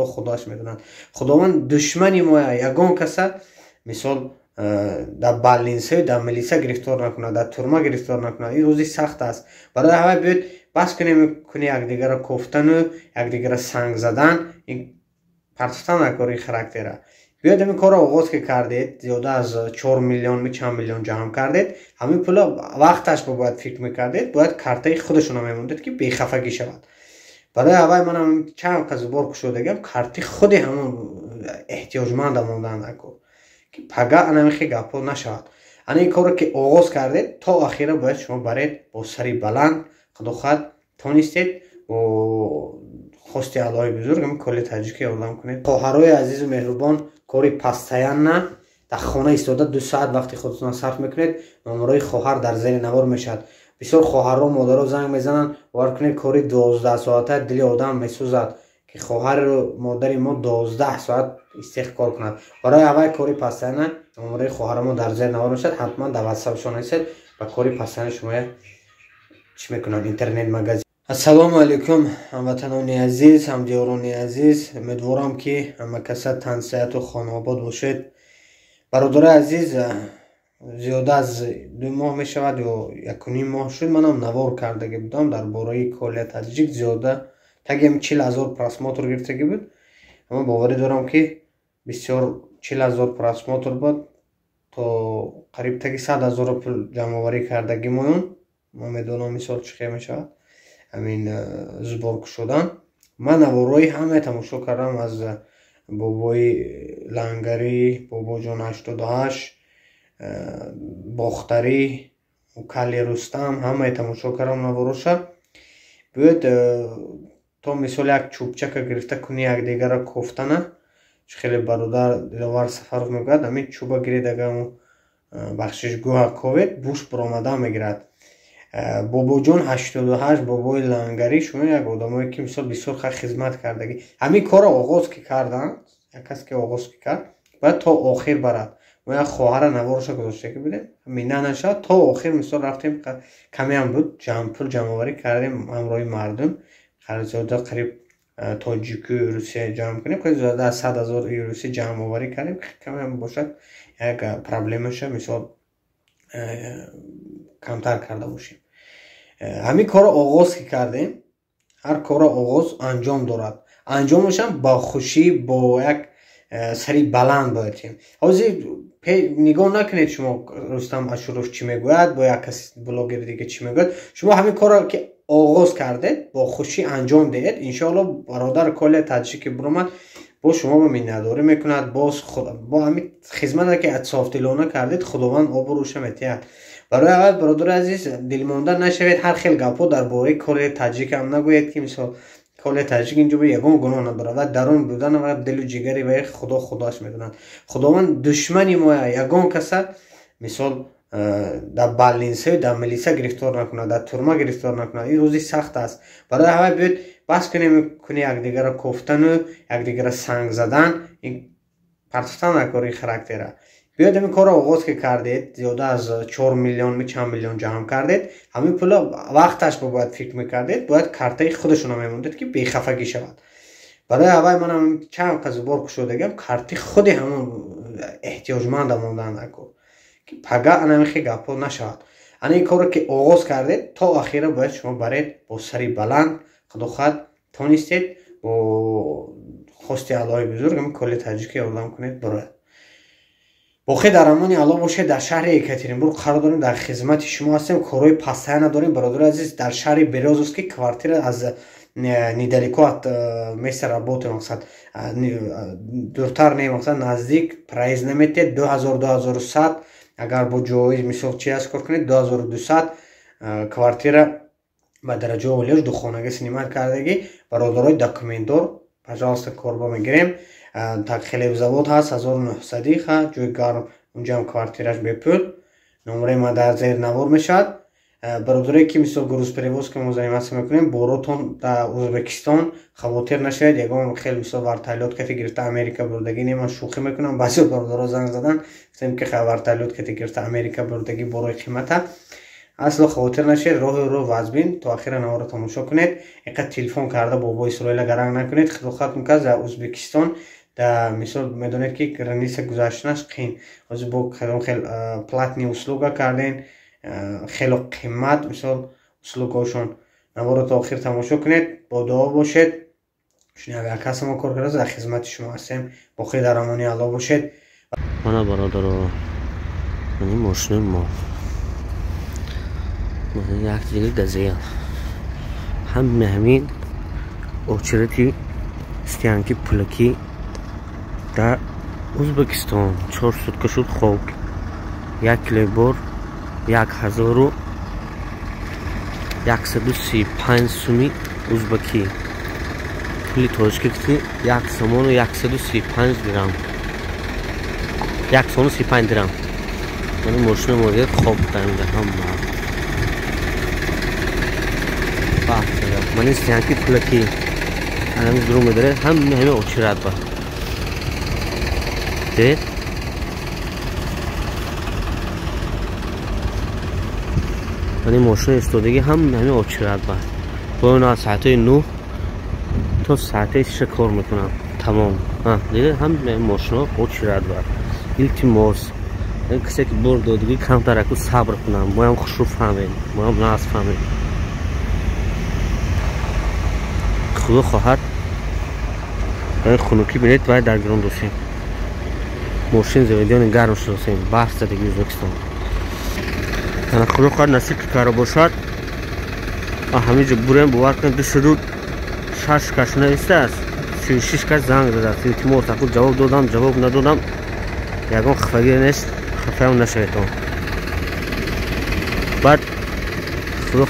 خدا خداش میدونند. خداوند دشمنی ما یگان کسا مثال در بالینسه در ملیسه گرفتار نکنه، در تورما گرفتار نکنه. این روزی سخت است. برای همه بیاید بس کنیم یک دیگر را کوفتن و یک دیگر را سنگ زدن، این پرتفتن نکاری خراکتره. بیاید این کار آغاز که کردید، زیاده از 4 میلیون چند میلیون جمع کردید، همین پولا وقتش باید فکر میکردید، باید کارتای خودشون هم میموندید که بیخفگی شود. برای اول منم چند بار شدگم کارتی خودی همون احتیاجمند موندن نکن که پگه انمیخی گپا نشود. این کار که آغاز کردید تا اخیره باید شما برید با سری بلند خدا خواهد تونستید و خواستی الهی بزرگ همین کلی تاجیکی اعلام کنید. خواهرای عزیز و مهربان، کاری پستیان نه در خانه ایستاده 2 ساعت وقتی خودتون صرف میکنید، نمرای خواهر در زیر نوار میشد. بسیار خواهرها مادرها زنگ میزنن وار کنید کاری 12 ساعته دل آدم میسوزد که خواهر مادر ما 12 ساعت استخدام کند. برای اول کاری پستیان نه نمرای خواهر ما در زیر نوار میشد، حتما در واتساپشون هستید و کاری پستیان شما چی میکنند اینترنت مگزین. السلام علیکم هموطنان عزیز، همدیاران عزیز، امیدوارم که همه کسا تن صحت و خانه آباد باشید. برادر عزیز، زیاده از 2 ماه می شود یا 1.5 ماه شد منم نوار کردگی بودم در باره کالی تاجیک. زیاده تگیم 40,000 پراسماتور گرفتگی بود، اما باوری دارم که بسیار 40,000 پراسماتور بود تا قریب تگی 100,000 پول جمع آوری کردگی مایون. ما میدونم مثال چی می شود همین زبرک شدن. من نوارای همه تماشا کردم، از بابای لنگری، بابا جان 88، باختری و کلی رستم، همه تماشا کردم نواروشا. باید تا مثال یک چوبچه که گرفته کنی یک دیگر را کوفتنه، خیلی برادر دلوار سفر میگوید همین چوبه گریدگه و بخششگاه کوید بوش برآمده میگرد. بابا جان 88 بابای لنگری شما یک آدمایی که مثال بسیار خدمت کردگی همین کار آغاز که کردن، یک کس که آغاز که کرد باید تا آخر برد. ما یک خواهر نوارش گذاشته که بودیم مینه نشد تا آخر مثال رفتیم کمی هم بود پول جمع آوری کردیم همراه مردم. زیاده قریب تاجیکی روسیه جمع کنیم که زیاده از 100,000 روسیه جمع آوری کردیم، کمی هم باشد یک پرابلمش مثال کمتر کرده باشیم. همین کار آغاز که کردیم، هر کار آغاز انجام دارد، انجامش هم با خوشی با یک سری بلند بایدیم. حاضر نگاه نکنید شما رستم اشوروف چی میگوید با یک کسی بلاگر دیگه چی میگوید. شما همین کار که آغاز کردید با خوشی انجام دهید، انشاءالله برادر کل تاجیک برآمد با شما به مینداری میکند. باز با همین خدمت که اتصاف دلانه کردید خداوند آب و روش میتید. برای اول برادر عزیز دل مانده نشوید، هر خیل گپا در باره کل تاجیک هم نگویید که مثلا کل تاجیک اینجا به یگان گناه نبرد. درون بودن و دل و جگری و خدا خداش میدونند. خداوند دشمنی ما یگان کسا مثال در بالینسه در ملیسه گرفتار نکنه، در تورما گرفتار نکنه. این روزی سخت است. برای همه بیاید بس کنیم یک دیگر را کوفتن و یک دیگر را سنگ زدن، این پرتفتن نکاری خراکتره. بیاید این کار آغاز که کردید، زیاده از 4 میلیون چند میلیون جمع کردید، همین پولا وقتش باید فکر میکردید، باید کارتای خودشون هم میموندید که بیخفگی شود. برای اول منم چند بار شدگم کارتی خودی همون احتیاجمند موندن نکن که پگه انمیخی گپا نشود. این کار که آغاز کردید تا اخیره باید شما برید با سری بلند خدا خواهد تونستید با خواستی الهی بزرگ همین کلی تاجیکی اعلام کنید. برای بخیر در امان الله باشه. در شهر یکاترینبورگ قرار داریم، در خدمت شما هستیم. کارهای پستیان داریم برادر عزیز. در شهر بریاز است که کوارتیر از نیدالیکو میسر رابط مقصد دورتر نه مقصد نزدیک پرایز نمیته 2100 اگر با جایز مثال چی از کار کنید 2200 کوارتیر با درجه اولیش دو خانگی سینما کردگی برادرای داکومنتدار پجاست کاربا میگیریم. تخلیب زواد هست 1900 جوی گرم اونجا هم کوارتیرش به پول نمره ما در زیر نوار میشد. برادرایی که مثل گروز پریوز که مزاحمت میکنیم باراتون در ازبکستان خواطر نشید. یگان خیلی مثل ورتایلات که گرفته امریکا بردگی نیم. من شوخی میکنم بعضی برادرها زنگ زدن گفتم که ورتایلات که گرفته امریکا بردگی برای قیمته асло хотир нашед, роҳи вазбин то ахира наворо тамошо кунед. Иқа телефон карда бобо Исроила гаранг накунед. Хилохат муказ за Узбекистон да мисол медонед ки граница гузаштанаш қин. Ҳозир бо кадом хел платни услуга карден, хело қимат мисол услугошон. Наворо то ахир тамошо кунед, бо дуо бошед. Шуни каса мо кор карда за хизмати шумо ҳастем. Бо хир дар амони Алло бошед. Мана бародаро, мани мошини мо як дили газел ҳамин очерати стянки пулаки да Узбекистон 4 сутка шуд хоб 1 килобор 1135 суми узбаки пули тоҷикӣ 1 сомону 135 дирам 1 сомону 35 дирам мани мошини модият хоб таимда ҳама мани стянки пулаки анами зуру медаре ҳаме очирад ба дед мани мошини истодагӣ ҳаме очирад ба бо ина соати 9 то соати 6 кор мекунам тамом диде ҳаме мошино очирад ба илтимос касе ки бор додагӣ камтараку сабр кунам моям хушрӯ фаҳмед моям нас фаҳмед худо хоҳад хунукӣ бинед вай дар гирон дошем мошин заведёни гарм шиносем баҳс задаги Ӯзбекистон ана худо хоҳад насиб ки кара бошад ҳамиҷо бурем бовар кунед душуруд 6 каш навистааст 36 каш занг дадааст илтимос аку ҷавоб додам ҷавоб надодам ягон хафагӣ нест хафаам нашавед баъд худо